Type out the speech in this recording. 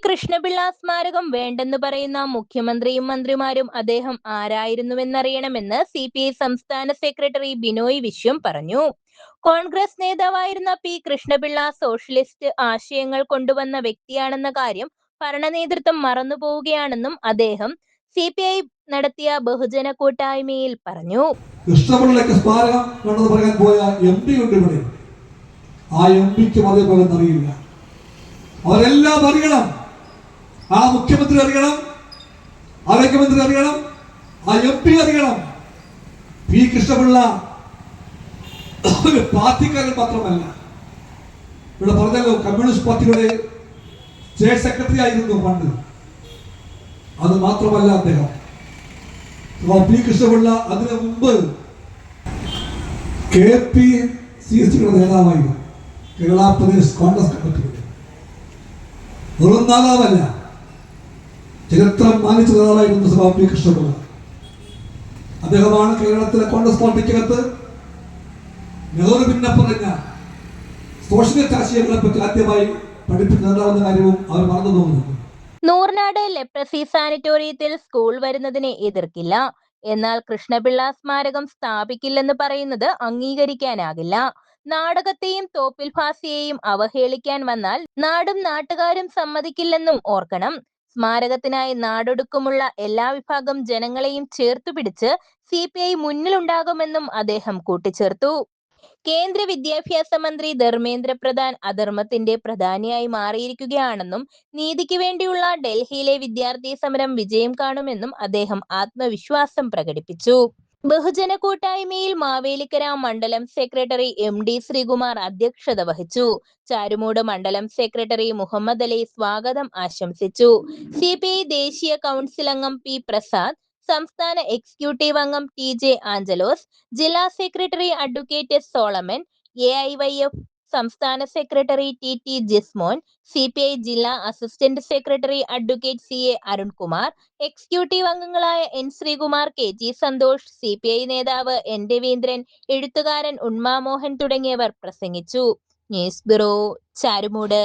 കൃഷ്ണപിള്ള സ്മാരകം വേണ്ടെന്ന് പറയുന്ന മുഖ്യമന്ത്രിയും മന്ത്രിമാരും അദ്ദേഹം ആരായിരുന്നുവെന്നറിയണമെന്ന് CPI സംസ്ഥാന സെക്രട്ടറി ബിനോയ് വിശ്വം പറഞ്ഞു. കോൺഗ്രസ് നേതാവായിരുന്ന പി കൃഷ്ണപിള്ള സോഷ്യലിസ്റ്റ് ആശയങ്ങൾ കൊണ്ടുവന്ന വ്യക്തിയാണെന്ന കാര്യം ഭരണനേതൃത്വം മറന്നുപോവുകയാണെന്നും അദ്ദേഹം CPI നടത്തിയ ബഹുജന കൂട്ടായ്മയിൽ പറഞ്ഞു. കൃഷ്ണപിള്ളയ്ക്ക് സ്മാരകം വേണമെന്ന് പറയാൻ പോയ MP ഉണ്ട് ഇവിടെ. ആ MPക്കും അതേപോലെ അറിയില്ല. അവരെല്ലാം അറിയണം. ആ മുഖ്യമന്ത്രി അറിയണം, ആരോഗ്യമന്ത്രി അറിയണം, ആ MP അറിയണം. പി കൃഷ്ണപിള്ള ഒരു പാർട്ടിക്കാരൻ മാത്രമല്ല. ഇവിടെ പറഞ്ഞല്ലോ, കമ്മ്യൂണിസ്റ്റ് പാർട്ടിയുടെ സ്റ്റേറ്റ് സെക്രട്ടറി ആയിരുന്നു പണ്ട്. അത് മാത്രമല്ല അദ്ദേഹം. പി കൃഷ്ണപിള്ള അതിനു മുമ്പ് KPCCയുടെ നേതാവായിരുന്നു. കേരള പ്രദേശ് കോൺഗ്രസ് കമ്മിറ്റിയുടെ വെറും നേതാവല്ല, ചരിത്രം മാനിച്ച നേതാവായിരുന്നു പി കൃഷ്ണപിള്ള. അദ്ദേഹമാണ് കേരളത്തിലെ കോൺഗ്രസ് പാർട്ടിക്കകത്ത് നെഹ്റു പിന്നെ പറഞ്ഞ സോഷ്യലിസ്റ്റ് ആശയങ്ങളെ പറ്റി ആദ്യമായി പഠിപ്പിച്ച നേതാവെന്ന കാര്യവും അവർ മറന്നു പോകുന്നുണ്ട്. നൂർനാട് ലെപ്രസി സാനിറ്റോറിയത്തിൽ സ്കൂൾ വരുന്നതിനെ എതിർക്കില്ല, എന്നാൽ കൃഷ്ണപിള്ള സ്മാരകം സ്ഥാപിക്കില്ലെന്ന് പറയുന്നത് അംഗീകരിക്കാനാകില്ല. നാടകത്തെയും തോപ്പിൽ ഭാസിയെയും അവഹേളിക്കാൻ വന്നാൽ നാടും നാട്ടുകാരും സമ്മതിക്കില്ലെന്നും ഓർക്കണം. സ്മാരകത്തിനായി നാടൊടുക്കുമുള്ള എല്ലാ വിഭാഗം ജനങ്ങളെയും ചേർത്തുപിടിച്ച് CPI മുന്നിലുണ്ടാകുമെന്നും അദ്ദേഹം കൂട്ടിച്ചേർത്തു. കേന്ദ്ര വിദ്യാഭ്യാസ മന്ത്രി ധർമ്മേന്ദ്ര പ്രധാൻ അധർമ്മത്തിന്റെ പ്രധാനിയായി മാറിയിരിക്കുകയാണെന്നും നീതിക്ക് വേണ്ടിയുള്ള ഡൽഹിയിലെ വിദ്യാർത്ഥി സമരം വിജയം കാണുമെന്നും അദ്ദേഹം ആത്മവിശ്വാസം പ്രകടിപ്പിച്ചു. ബഹുജന കൂട്ടായ്മയിൽ മാവേലിക്കര മണ്ഡലം സെക്രട്ടറി MD ശ്രീകുമാർ അധ്യക്ഷത വഹിച്ചു. ചാരുമൂട് മണ്ഡലം സെക്രട്ടറി മുഹമ്മദ് അലി സ്വാഗതം ആശംസിച്ചു. CPI ദേശീയ കൗൺസിൽ അംഗം P പ്രസാദ്, സംസ്ഥാന എക്സിക്യൂട്ടീവ് അംഗം TJ ആഞ്ചലോസ്, ജില്ലാ secretary advocate S Solomon, AIYF സംസ്ഥാന സെക്രട്ടറി TT ജിസ്മോൻ, CPI ജില്ലാ assistant secretary advocate CA Arunkumar, executive അംഗങ്ങളായ N Sreekumar, KG Santhosh, CPI നേതാവ് N രവീന്ദ്രൻ, എഴുത്തുകാരൻ ഉണ്മാമോഹൻ തുടങ്ങിയവർ പ്രസംഗിച്ചു. News bureau, Charummood.